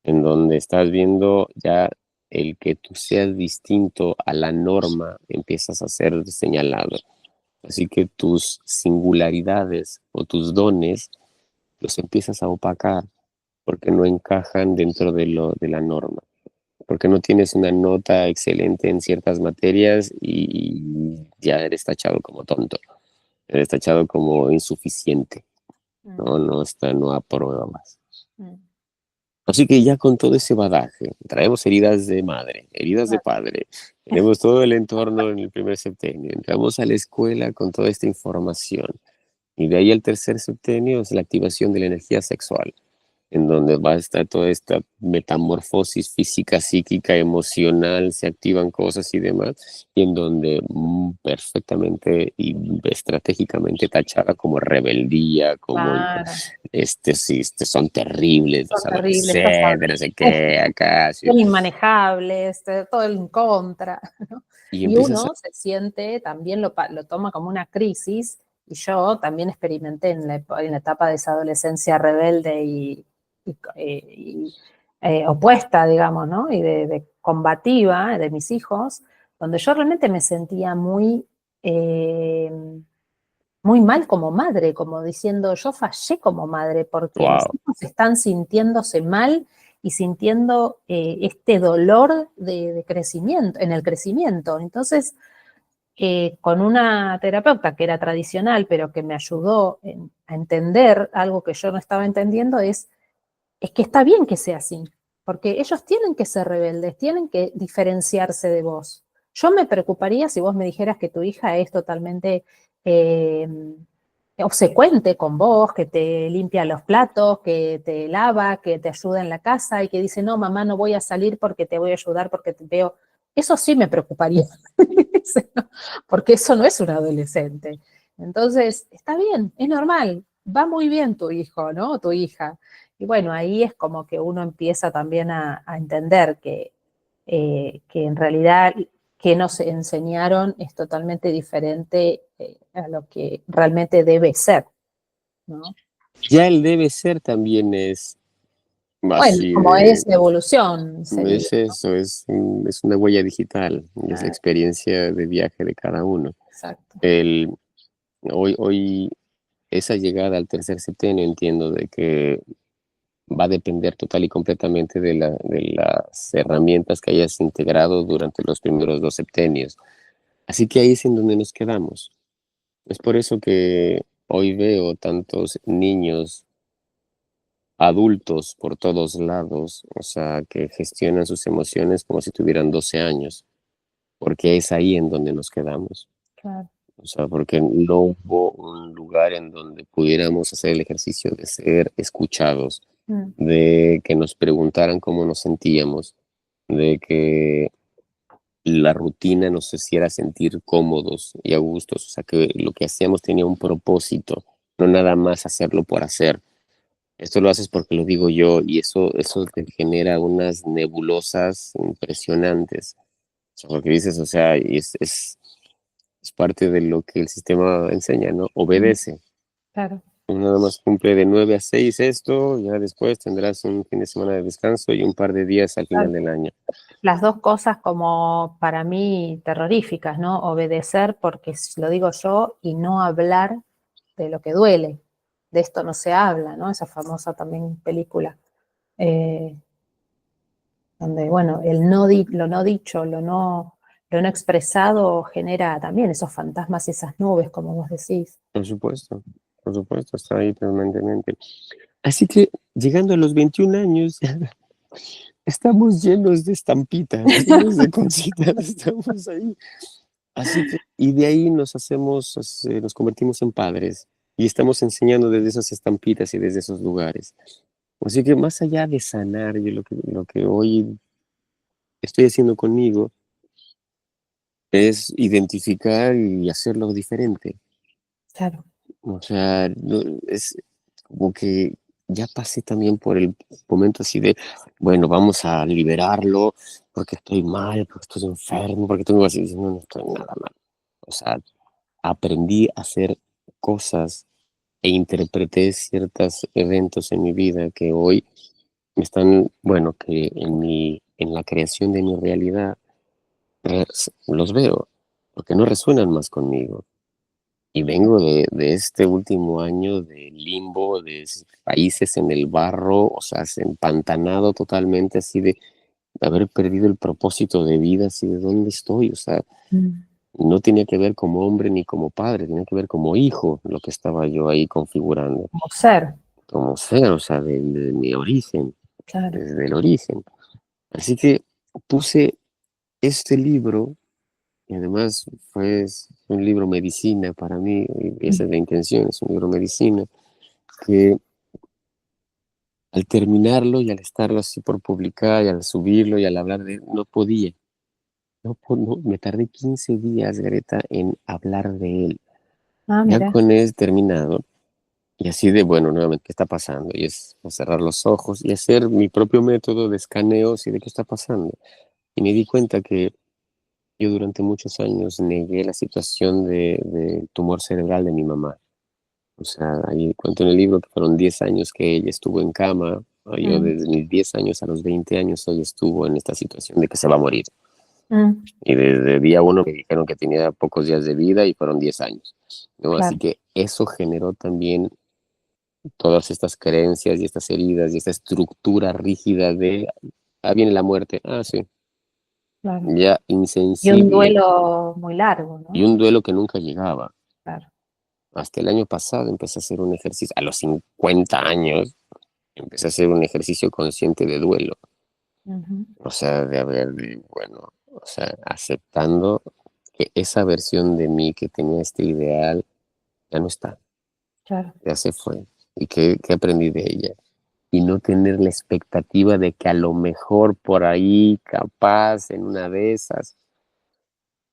en donde estás viendo ya el que tú seas distinto a la norma, empiezas a ser señalado. Así que tus singularidades o tus dones los empiezas a opacar porque no encajan dentro de la norma, porque no tienes una nota excelente en ciertas materias y ya eres tachado como tonto, eres tachado como insuficiente, no apruebas. Así que ya con todo ese bagaje, traemos heridas de madre, heridas de padre, tenemos todo el entorno en el primer septenio, entramos a la escuela con toda esta información Y de ahí el tercer septenio es la activación de la energía sexual, en donde va a estar toda esta metamorfosis física, psíquica, emocional, se activan cosas y demás, y en donde perfectamente y estratégicamente tachada como rebeldía, como Claro, sí, son terribles los son terribles, estos adolescentes, no sé qué, acá, sí. son inmanejables, todo en contra, ¿no? Y Y empiezas a, uno se siente, también lo toma como una crisis, y yo también experimenté en la etapa de esa adolescencia rebelde y opuesta, digamos, ¿no? Y de combativa de mis hijos, donde yo realmente me sentía eh, muy mal como madre, como diciendo, yo fallé como madre porque mis wow, hijos están sintiéndose mal y sintiendo este dolor de crecimiento, en el crecimiento. Entonces, con una terapeuta que era tradicional, pero que me ayudó a entender algo que yo no estaba entendiendo, es que está bien que sea así, porque ellos tienen que ser rebeldes, tienen que diferenciarse de vos. Yo me preocuparía si vos me dijeras que tu hija es totalmente eh, obsecuente con vos, que te limpia los platos, que te lava, que te ayuda en la casa y que dice, no, mamá, no voy a salir porque te voy a ayudar, porque te veo. Eso sí me preocuparía, porque eso no es un adolescente. Entonces, está bien, es normal, va muy bien tu hijo, ¿no? Tu hija. Y bueno, ahí es como que uno empieza también a entender que en realidad que nos enseñaron es totalmente diferente a lo que realmente debe ser, ¿no? ya el debe ser también es Bueno, así como de, es la evolución, sería. es eso, es una huella digital, es la Ah, experiencia de viaje de cada uno. exacto, El, hoy esa llegada al tercer septenio entiendo de que va a depender total y completamente de las herramientas que hayas integrado durante los primeros 2 septenios. Así que ahí es en donde nos quedamos. Es por eso que hoy veo tantos niños adultos por todos lados, o sea, que gestionan sus emociones como si tuvieran 12 años, porque es ahí en donde nos quedamos. claro. O sea, porque no hubo un lugar en donde pudiéramos hacer el ejercicio de ser escuchados, Mm, de que nos preguntaran cómo nos sentíamos, de que la rutina nos hiciera sentir cómodos y a gustos, o sea, que lo que hacíamos tenía un propósito, no nada más hacerlo por hacer. Esto lo haces porque lo digo yo y eso te genera unas nebulosas impresionantes. O sea, lo que dices, o sea, es parte de lo que el sistema enseña, ¿no? mm, Obedece. claro. Nada más cumple de 9 a 6 esto, ya después tendrás un fin de semana de descanso y un par de días al Claro. final del año. Las dos cosas como para mí terroríficas, ¿no? Obedecer porque lo digo yo y no hablar de lo que duele. De esto no se habla, ¿no? Esa famosa también película, eh, donde, bueno, lo no dicho, lo no expresado genera también esos fantasmas y esas nubes, como vos decís. Por supuesto, está ahí permanentemente. Así que llegando a los 21 años, estamos llenos de estampitas, llenos de cositas, estamos ahí. Así que, y de ahí nos convertimos en padres y estamos enseñando desde esas estampitas y desde esos lugares. Así que más allá de sanar, yo lo que hoy estoy haciendo conmigo es identificar y hacerlo diferente. Claro, O sea, es como que ya pasé también por el momento así de, bueno, vamos a liberarlo porque estoy mal, porque estoy enfermo, porque tengo así, no, no estoy nada mal. O sea, aprendí a hacer cosas e interpreté ciertos eventos en mi vida que hoy están, bueno, que en la creación de mi realidad los veo, porque no resuenan más conmigo. Y vengo de este último año de limbo, de países en el barro, o sea, empantanado totalmente, así de haber perdido el propósito de vida, así de dónde estoy, o sea, mm, no tenía que ver como hombre ni como padre, tenía que ver como hijo lo que estaba yo ahí configurando, como ser, como ser, o sea, de mi origen, claro. desde el origen. Así que puse este libro Y además fue un libro medicina para mí, y esa es la intención, es un libro medicina que al terminarlo y al estarlo así por publicar y al subirlo y al hablar de él, no podía. No, me tardé 15 días, Greta, en hablar de él. Ah, Ya mira. con él terminado, y así de, bueno, nuevamente, ¿qué está pasando? Y es cerrar los ojos y hacer mi propio método de escaneo, y de qué está pasando. Y me di cuenta que yo durante muchos años negué la situación del tumor cerebral de mi mamá. O sea, ahí cuento en el libro que fueron 10 años que ella estuvo en cama. Yo Mm, desde mis 10 años a los 20 años ella estuvo en esta situación de que se va a morir. mm, Y desde día uno me dijeron que tenía pocos días de vida y fueron 10 años, ¿no? Así claro, que eso generó también todas estas creencias y estas heridas y esta estructura rígida de, viene la muerte, sí, claro. ya Y un insensible. duelo muy largo, Y ¿no? un duelo que nunca llegaba. Claro. Hasta el año pasado empecé a hacer un ejercicio, a los 50 años, empecé a hacer un ejercicio consciente de duelo. Ujú, O sea, bueno, o sea, aceptando que esa versión de mí que tenía este ideal ya no está, claro, ya se fue. ¿Y qué aprendí de ella? Y no tener la expectativa de que a lo mejor por ahí, capaz, en una de esas,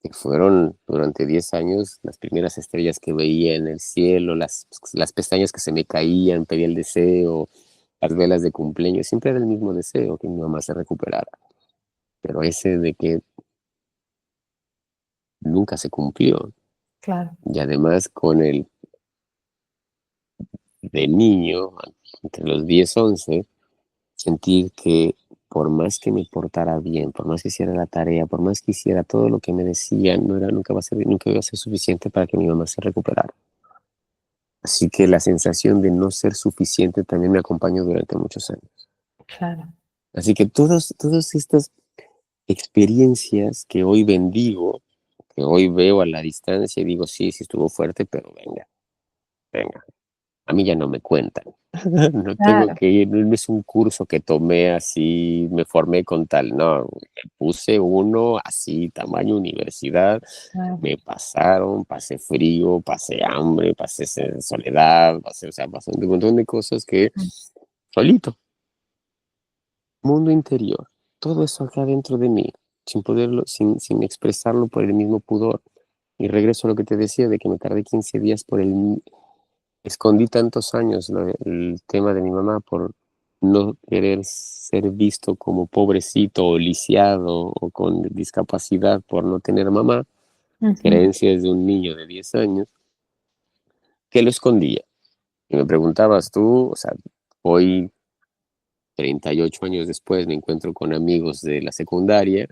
que fueron durante 10 años las primeras estrellas que veía en el cielo, las pestañas que se me caían, pedía el deseo, las velas de cumpleaños, siempre era el mismo deseo, que mi mamá se recuperara, pero ese de que nunca se cumplió. claro, Y además con el de niño, entre los 10 11 sentir que por más que me portara bien, por más que hiciera la tarea, por más que hiciera todo lo que me decían, nunca iba a ser suficiente para que mi mamá se recuperara. Así que la sensación de no ser suficiente también me acompañó durante muchos años. claro. Así que todas estas experiencias que hoy bendigo, que hoy veo a la distancia y digo, sí, sí estuvo fuerte, pero venga, venga, a mí ya no me cuentan. No tengo Claro, que ir, no es un curso que tomé así, me formé con tal, no, me puse uno así, tamaño universidad, claro. me pasaron, pasé frío, pasé hambre, pasé soledad, o sea, pasé un montón de cosas que Mm, solito, mundo interior, todo eso acá dentro de mí, sin poderlo, sin expresarlo por el mismo pudor. Y regreso a lo que te decía de que me tardé 15 días escondí tantos años el tema de mi mamá por no querer ser visto como pobrecito o lisiado o con discapacidad por no tener mamá, ujú, creencias de un niño de 10 años, que lo escondía. Y me preguntabas tú, o sea, hoy, 38 años después, me encuentro con amigos de la secundaria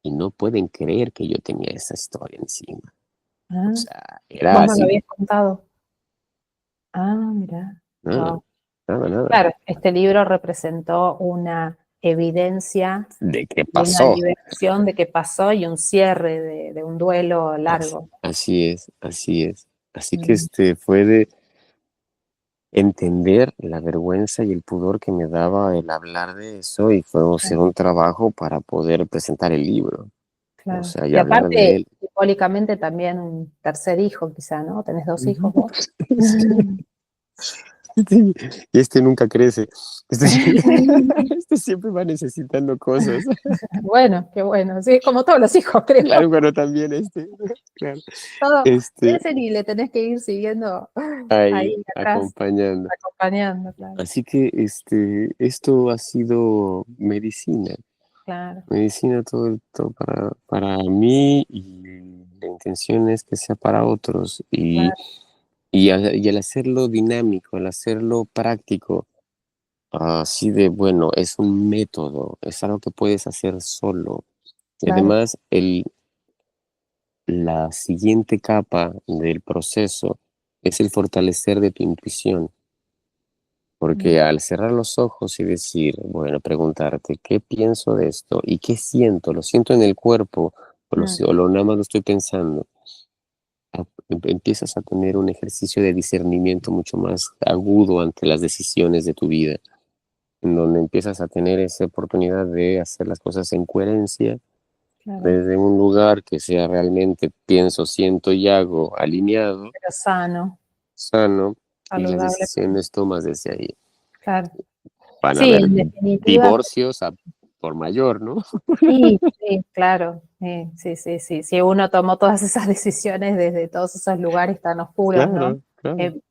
y no pueden creer que yo tenía esa historia encima. O ah, sea, era vos me lo así, habías contado. Ah, mira. nada, Wow. nada, nada. Claro, este libro representó una evidencia ¿De qué y una pasó? liberación de que pasó y un cierre de un duelo largo. Así es, así es. Así que Mm, fue de entender la vergüenza y el pudor que me daba el hablar de eso y fue hacer claro, un trabajo para poder presentar el libro, o claro. sea, y Y hablar de aparte, él. simbólicamente también un tercer hijo, quizá, ¿no? ¿Tenés dos hijos Ujú. vos? Y nunca crece. Este, este siempre va necesitando cosas. Bueno, qué bueno. Sí, como todos los hijos, creo. Claro, pero también claro, Todo este, crecen y le tenés que ir siguiendo ahí ahí atrás, acompañando. acompañando, claro, Así que esto ha sido medicina. claro, Medicina todo para mí y la intención es que sea para otros claro, y al hacerlo dinámico, al hacerlo práctico, así de bueno, es un método, es algo que puedes hacer solo. Y claro. además la siguiente capa del proceso es el fortalecer de tu intuición. Mm, Porque al cerrar los ojos y decir, bueno, preguntarte, ¿qué pienso de esto? ¿Y qué siento? ¿Lo siento en el cuerpo? mm, Nada más lo estoy pensando? Empiezas a tener un ejercicio de discernimiento mucho más agudo ante las decisiones de tu vida, en donde empiezas a tener esa oportunidad de hacer las cosas en coherencia claro, desde un lugar que sea realmente pienso, siento y hago alineado, pero sano, sano, y las saludable, decisiones tomas desde ahí. claro. Van a Sí, haber en definitiva, divorcios por mayor, ¿no? sí, sí, claro, sí, sí, sí. Si uno tomó todas esas decisiones desde todos esos lugares tan oscuros, ¿no? Claro, claro. Eh,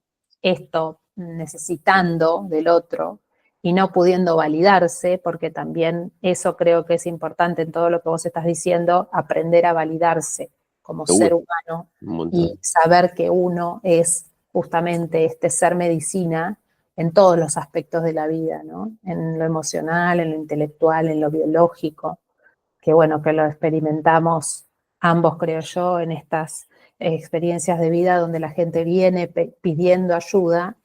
Esto necesitando del otro y no pudiendo validarse, porque también eso creo que es importante en todo lo que vos estás diciendo, aprender a validarse como ser Uy, humano un y montón. saber que uno es justamente este ser medicina en todos los aspectos de la vida, ¿no? En lo emocional, en lo intelectual, en lo biológico, que bueno, que lo experimentamos ambos, creo yo, en estas experiencias de vida donde la gente viene pidiendo ayuda,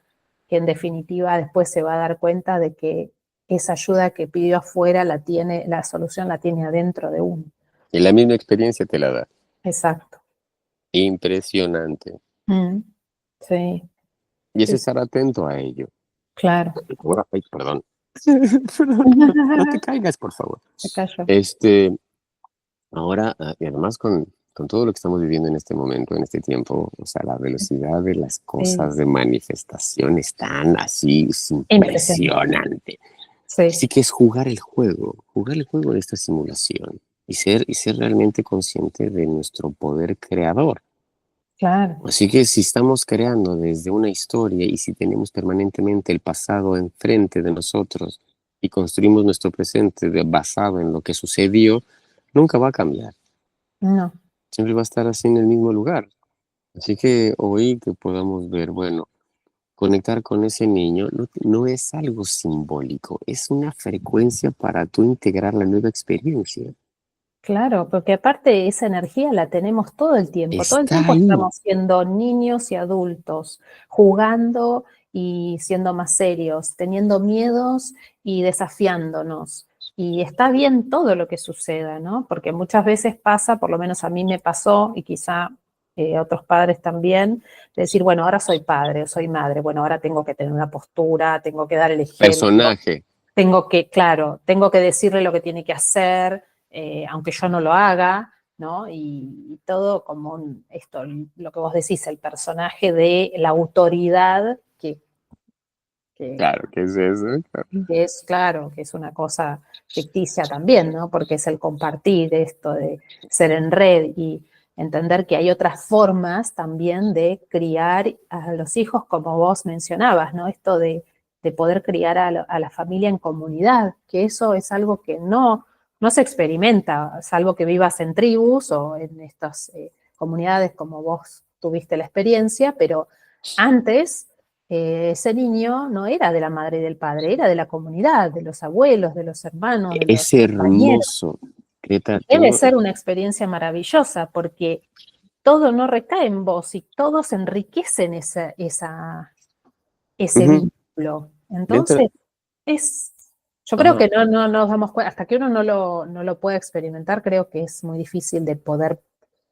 que en definitiva después se va a dar cuenta de que esa ayuda que pidió afuera la tiene, la solución la tiene adentro de uno. Y la misma experiencia te la da. Exacto. Impresionante. Mm, sí, Y es sí, estar atento a ello. claro. Ahora, ay, perdón. Perdón, no te caigas, por favor. Se cayó. Este, ahora, y además con todo lo que estamos viviendo en este momento, en este tiempo, o sea, la velocidad de las Sí, cosas de manifestación están así, es impresionante. impresionante. Sí, Así que es jugar el juego de esta simulación y ser realmente consciente de nuestro poder creador. claro. Así que si estamos creando desde una historia y si tenemos permanentemente el pasado enfrente de nosotros y construimos nuestro presente basado en lo que sucedió, nunca va a cambiar. No, Siempre va a estar así en el mismo lugar. Así que hoy que podamos ver, bueno, conectar con ese niño no es algo simbólico, es una frecuencia para tú integrar la nueva experiencia. claro, porque aparte esa energía la tenemos todo el Está tiempo ahí. estamos siendo niños y adultos, jugando y siendo más serios, teniendo miedos y desafiándonos. Y está bien todo lo que suceda, ¿no? Porque muchas veces pasa, por lo menos a mí me pasó, y quizá a otros padres también, de decir, bueno, ahora soy padre o soy madre, bueno, ahora tengo que tener una postura, tengo que dar el ejemplo, Personaje. tengo que, claro, tengo que decirle lo que tiene que hacer, aunque yo no lo haga, ¿no? Y todo como esto, lo que vos decís, el personaje de la autoridad que, Claro, ¿qué es eso? Claro. que es, claro, que es una cosa ficticia también, ¿no? Porque es el compartir esto de ser en red y entender que hay otras formas también de criar a los hijos, como vos mencionabas, ¿no? Esto de poder criar a la familia en comunidad, que eso es algo que no se experimenta, salvo que vivas en tribus o en estas comunidades como vos tuviste la experiencia, pero antes ese niño no era de la madre y del padre, era de la comunidad, de los abuelos, de los hermanos, de los Es compañeros. hermoso, Greta, Debe todo. ser una experiencia maravillosa porque todo no recae en vos y todos enriquecen ese Ujú. vínculo. Dentro, Entonces, es, yo creo ajá, que no nos damos cuenta, hasta que uno no lo pueda experimentar, creo que es muy difícil de poder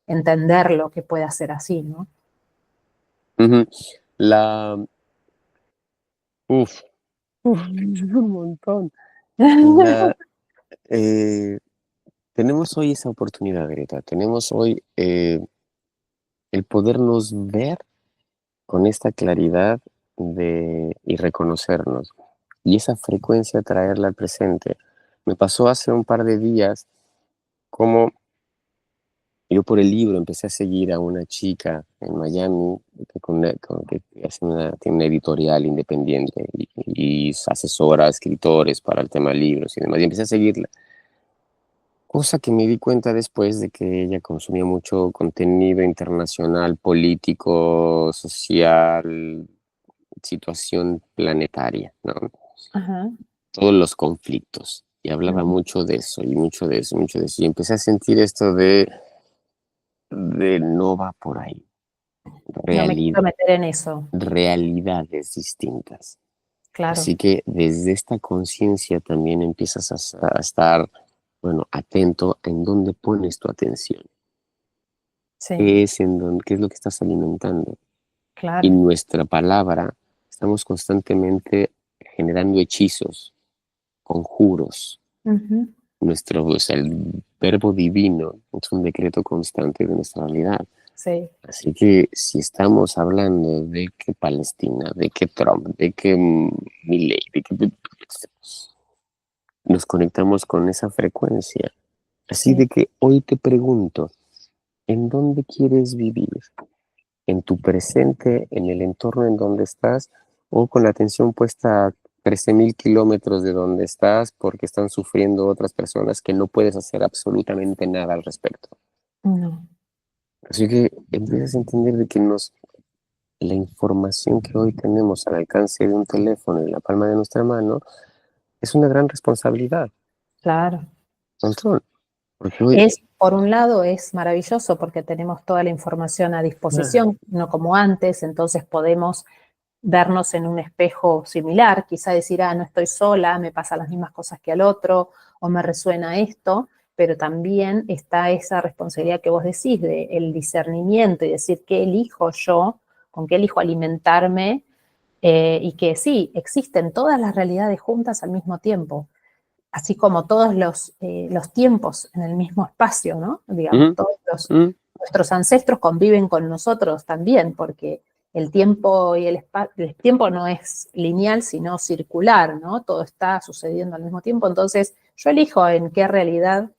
entender lo que puede hacer así, ¿no? ujú. La, uf, un montón. La, eh, tenemos hoy esa oportunidad, Greta. Tenemos hoy el podernos ver con esta claridad y reconocernos. Y esa frecuencia traerla al presente. Me pasó hace un par de días como yo por el libro empecé a seguir a una chica en Miami que tiene una editorial independiente y asesora a escritores para el tema de libros y demás. Y empecé a seguirla. Cosa que me di cuenta después de que ella consumía mucho contenido internacional, político, social, situación planetaria, ¿no? Ajá. Todos los conflictos. Y hablaba Mm. mucho de eso, y mucho de eso, mucho de eso. Y empecé a sentir esto de no va por ahí. No me Reali- quiero meter en eso, realidades distintas. claro. Así que desde esta conciencia también empiezas a estar, bueno, atento en dónde pones tu atención. Sí, ¿Qué es, qué es lo que estás alimentando? Y claro. nuestra palabra, estamos constantemente generando hechizos, conjuros, Ujú. o sea, el verbo divino es un decreto constante de nuestra realidad. Sí. Así que si estamos hablando de que Palestina, de que Trump, de que Milei, de que nos conectamos con esa frecuencia. Así Sí. de que hoy te pregunto, ¿en dónde quieres vivir? ¿En tu presente, en el entorno en donde estás, o con la atención puesta a 13.000 kilómetros de donde estás porque están sufriendo otras personas que no puedes hacer absolutamente nada al respecto? No. Así que empiezas a entender de que la información que hoy tenemos al alcance de un teléfono en la palma de nuestra mano es una gran responsabilidad. Claro. Control. Porque hoy, Por un lado, es maravilloso porque tenemos toda la información a disposición, no como antes, entonces podemos vernos en un espejo similar, quizá decir, no estoy sola, me pasan las mismas cosas que al otro, o me resuena esto, pero también está esa responsabilidad que vos decís, de el discernimiento y decir qué elijo yo, con qué elijo alimentarme, y que sí, existen todas las realidades juntas al mismo tiempo, así como todos los tiempos en el mismo espacio, ¿no? Digamos, mm, todos mm, nuestros ancestros conviven con nosotros también, porque el tiempo y el tiempo no es lineal, sino circular, ¿no? Todo está sucediendo al mismo tiempo, entonces yo elijo en qué realidad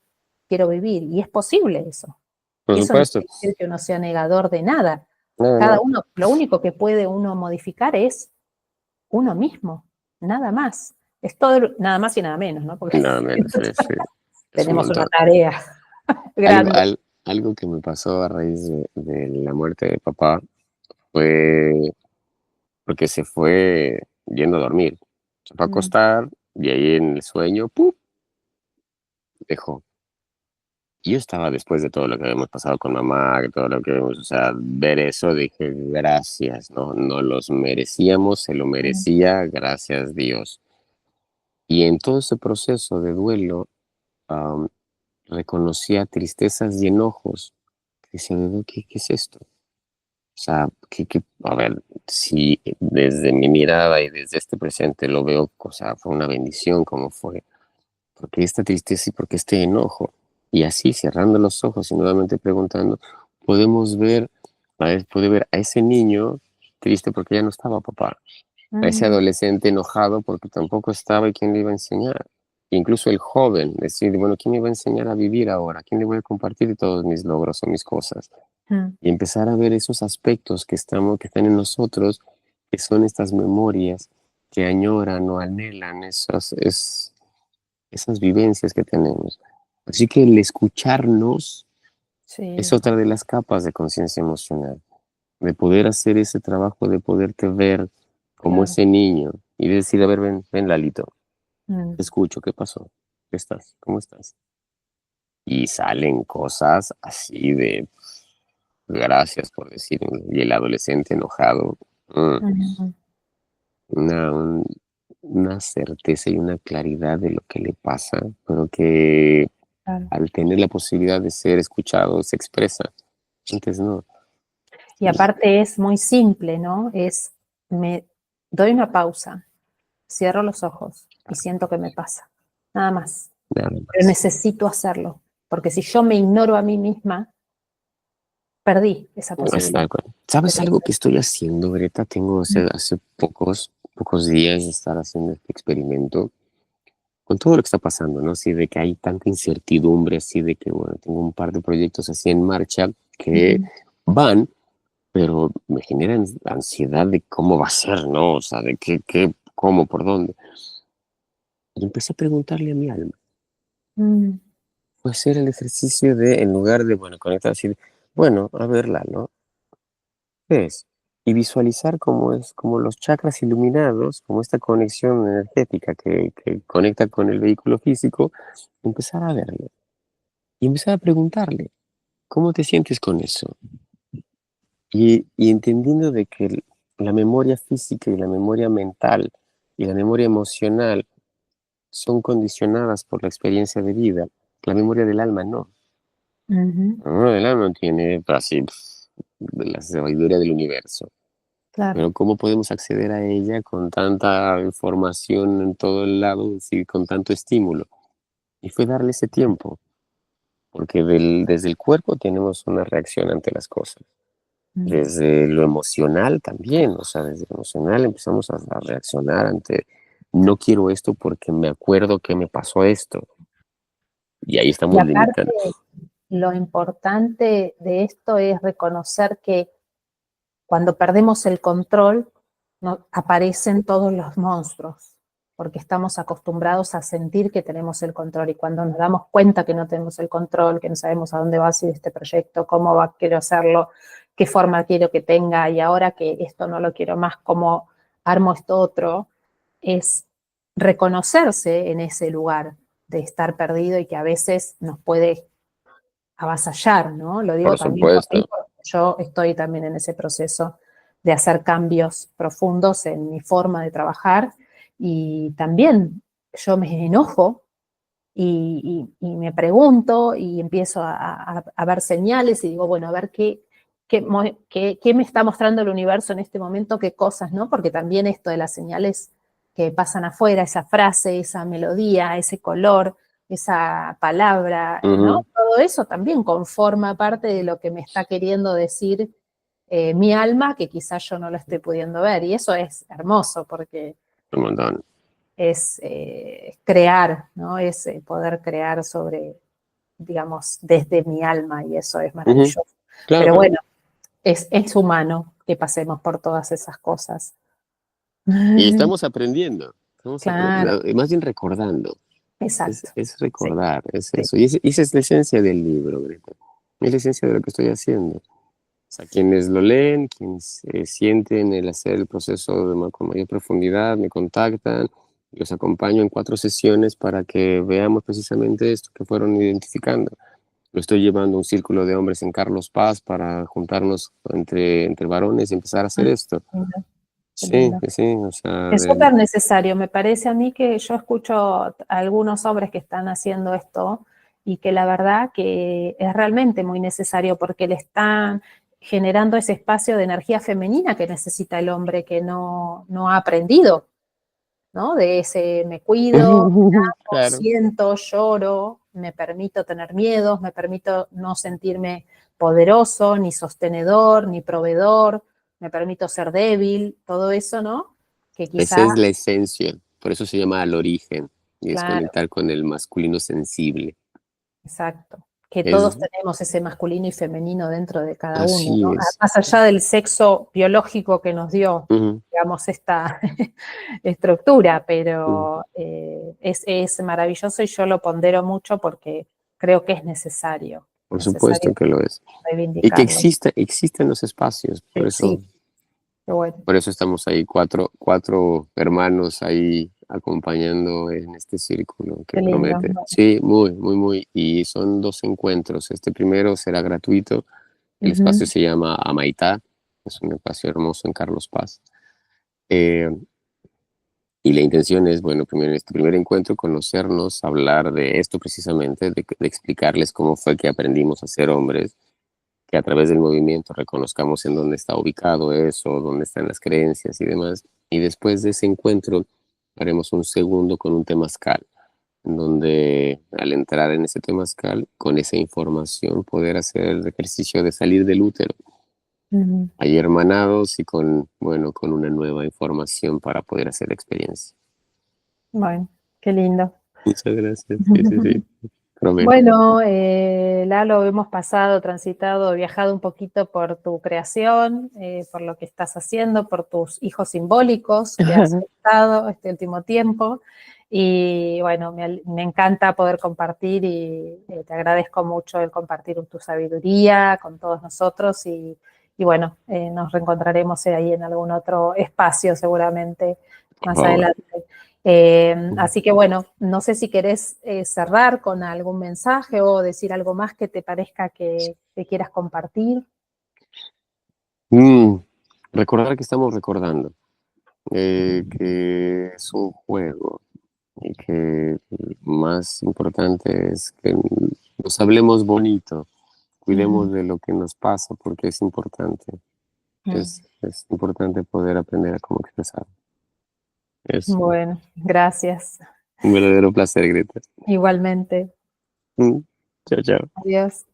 quiero vivir, y es posible eso. por Y eso no supuesto. quiere decir que uno sea negador de nada. No, Cada no, uno, lo único que puede uno modificar es uno mismo, nada más. Es todo, nada más y nada menos, ¿no? Porque nada menos, sí, sí, es un tenemos una montón. tarea Algo, grande. algo que me pasó a raíz de la muerte de papá fue porque se fue yendo a dormir. Se fue a Mm, acostar y ahí en el sueño, ¡pum!, dejó. Y yo estaba después de todo lo que habíamos pasado con mamá, que todo lo que o sea, ver eso, dije, gracias, ¿no? No los merecíamos, se lo mm, merecía, gracias Dios. Y en todo ese proceso de duelo, am, reconocía tristezas y enojos. Decía, "Bebé, ¿qué es esto?". O sea, a ver, si desde mi mirada y desde este presente lo veo, o sea, fue una bendición como fue. ¿Porque esta tristeza y por qué este enojo? Y así, cerrando los ojos y nuevamente preguntando, podemos ver, puede ver a ese niño triste porque ya no estaba papá, a ese mm, adolescente enojado porque tampoco estaba y quién le iba a enseñar. Incluso el joven, decir, bueno, ¿quién me va a enseñar a vivir ahora? ¿Quién le voy a compartir todos mis logros o mis cosas? mm, Y empezar a ver esos aspectos que están en nosotros, que son estas memorias que añoran o anhelan esas vivencias que tenemos. Así que el escucharnos es sí, otra de las capas de conciencia emocional, de poder hacer ese trabajo, de poderte ver como claro. ese niño y decir, a ver, ven, ven Lalito, Mm, te escucho, ¿qué pasó? ¿Qué estás? ¿Cómo estás? Y salen cosas así de gracias por decir, y el adolescente enojado, mm, mm, una, un- una certeza y una claridad de lo que le pasa, pero que claro. al tener la posibilidad de ser escuchado se expresa, antes no. Y aparte es muy simple, ¿no? Me doy una pausa, cierro los ojos y siento que me pasa. Nada más. Nada Pero más. necesito hacerlo, porque si yo me ignoro a mí misma, perdí esa Está posibilidad. de acuerdo. ¿Sabes Esa- algo que estoy haciendo, Greta? Tengo hace pocos días de estar haciendo este experimento con todo lo que está pasando, ¿no? Así de que hay tanta incertidumbre, así de que, bueno, tengo un par de proyectos así en marcha que Ujú, van, pero me generan ansiedad de cómo va a ser, ¿no? O sea, de cómo, por dónde. Y empecé a preguntarle a mi alma. mm, Fue hacer el ejercicio de, en lugar de, bueno, conectar así, bueno, a verla, ¿no? ¿Qué es? Y visualizar cómo es, como los chakras iluminados, como esta conexión energética que conecta con el vehículo físico, empezar a verlo y empezar a preguntarle, ¿cómo te sientes con eso? Y entendiendo de que la memoria física y la memoria mental y la memoria emocional son condicionadas por la experiencia de vida, la memoria del alma no. ujú, La memoria del alma tiene así de la sabiduría del universo. claro. Pero ¿cómo podemos acceder a ella con tanta información en todo el lado, sí, con tanto estímulo? Y fue darle ese tiempo, porque desde el cuerpo tenemos una reacción ante las cosas. Mm. Desde lo emocional también, o sea, desde lo emocional empezamos a reaccionar ante, no quiero esto porque me acuerdo que me pasó esto. Y ahí Y estamos limitando. aparte, lo importante de esto es reconocer que cuando perdemos el control, aparecen todos los monstruos, porque estamos acostumbrados a sentir que tenemos el control y cuando nos damos cuenta que no tenemos el control, que no sabemos a dónde va a ir este proyecto, quiero hacerlo, qué forma quiero que tenga y ahora que esto no lo quiero más, cómo armo esto otro, es reconocerse en ese lugar de estar perdido y que a veces nos puede avasallar, ¿no? Lo digo Por también por mí, supuesto. porque yo estoy también en ese proceso de hacer cambios profundos en mi forma de trabajar y también yo me enojo y me pregunto y empiezo a ver señales y digo, bueno, a ver qué me está mostrando el universo en este momento, qué cosas, ¿no? Porque también esto de las señales que pasan afuera, esa frase, esa melodía, ese color, esa palabra, ¿no? Ujú. Todo eso también conforma parte de lo que me está queriendo decir mi alma, que quizás yo no lo estoy pudiendo ver. Y eso es hermoso porque Un montón. es crear, ¿no? Es poder crear sobre, digamos, desde mi alma y eso es Ujú. maravilloso. Claro, Pero claro. bueno, es humano que pasemos por todas esas cosas. Y estamos aprendiendo, Claro, más bien recordando. exacto. Es Sí, recordar, es sí. eso. Y esa es la esencia del libro, Greta. Es la esencia de lo que estoy haciendo. O sea, quienes lo leen, quienes sienten el hacer el proceso con mayor profundidad, me contactan, los acompaño en 4 sesiones para que veamos precisamente esto que fueron identificando. Lo estoy llevando a un círculo de hombres en Carlos Paz para juntarnos entre varones y empezar a hacer Mm, esto. lindo, qué Sí, lindo. sí, o sea, Es súper necesario, me parece a mí que yo escucho a algunos hombres que están haciendo esto y que la verdad que es realmente muy necesario porque le están generando ese espacio de energía femenina que necesita el hombre que no ha aprendido, ¿no? De ese me cuido, claro. siento, lloro, me permito tener miedos, me permito no sentirme poderoso, ni sostenedor, ni proveedor, me permito ser débil, todo eso, ¿no? Que Esa quizá, es la esencia, por eso se llama al origen, y es claro, conectar con el masculino sensible. exacto, que Es todos tenemos ese masculino y femenino dentro de cada uno, así ¿no? es. Más allá del sexo biológico que nos dio, Ujú, digamos, esta estructura, ujú. pero es maravilloso y yo lo pondero mucho porque creo que es Por necesario supuesto que lo es. Y que reivindicarlo. existen los espacios, Sí, qué bueno, por eso estamos ahí, cuatro hermanos ahí acompañando en este círculo que qué lindo. promete. Bueno. Sí, muy, muy, muy. Y son 2 encuentros. Este primero será gratuito. El espacio Ujú, se llama Amaitá. Es un espacio hermoso en Carlos Paz. Eh, y la intención es, bueno, primero en este primer encuentro, conocernos, hablar de esto precisamente, de explicarles cómo fue que aprendimos a ser hombres, que a través del movimiento reconozcamos en dónde está ubicado eso, dónde están las creencias y demás. Y después de ese encuentro haremos un segundo con un temazcal, en donde al entrar en ese temazcal, con esa información poder hacer el ejercicio de salir del útero, ujú. ahí hermanados y con, bueno, con una nueva información para poder hacer la experiencia. Bueno, qué lindo. Muchas gracias. Sí, sí, sí. Prometo. Bueno, Lalo, hemos pasado, transitado, viajado un poquito por tu creación, por lo que estás haciendo, por tus hijos simbólicos que has estado este último tiempo. Y bueno, me encanta poder compartir y te agradezco mucho el compartir tu sabiduría con todos nosotros y bueno, nos reencontraremos ahí en algún otro espacio seguramente Por más favor. adelante. Así que bueno, no sé si querés cerrar con algún mensaje o decir algo más que te parezca que quieras compartir. Mm, recordar que estamos recordando, que es un juego y que más importante es que nos hablemos bonito, Ujú, cuidemos de lo que nos pasa porque es importante. ujú. Es importante poder aprender a cómo expresar eso. Bueno, gracias. Un verdadero placer, Greta. Igualmente. Chao, chao. Adiós.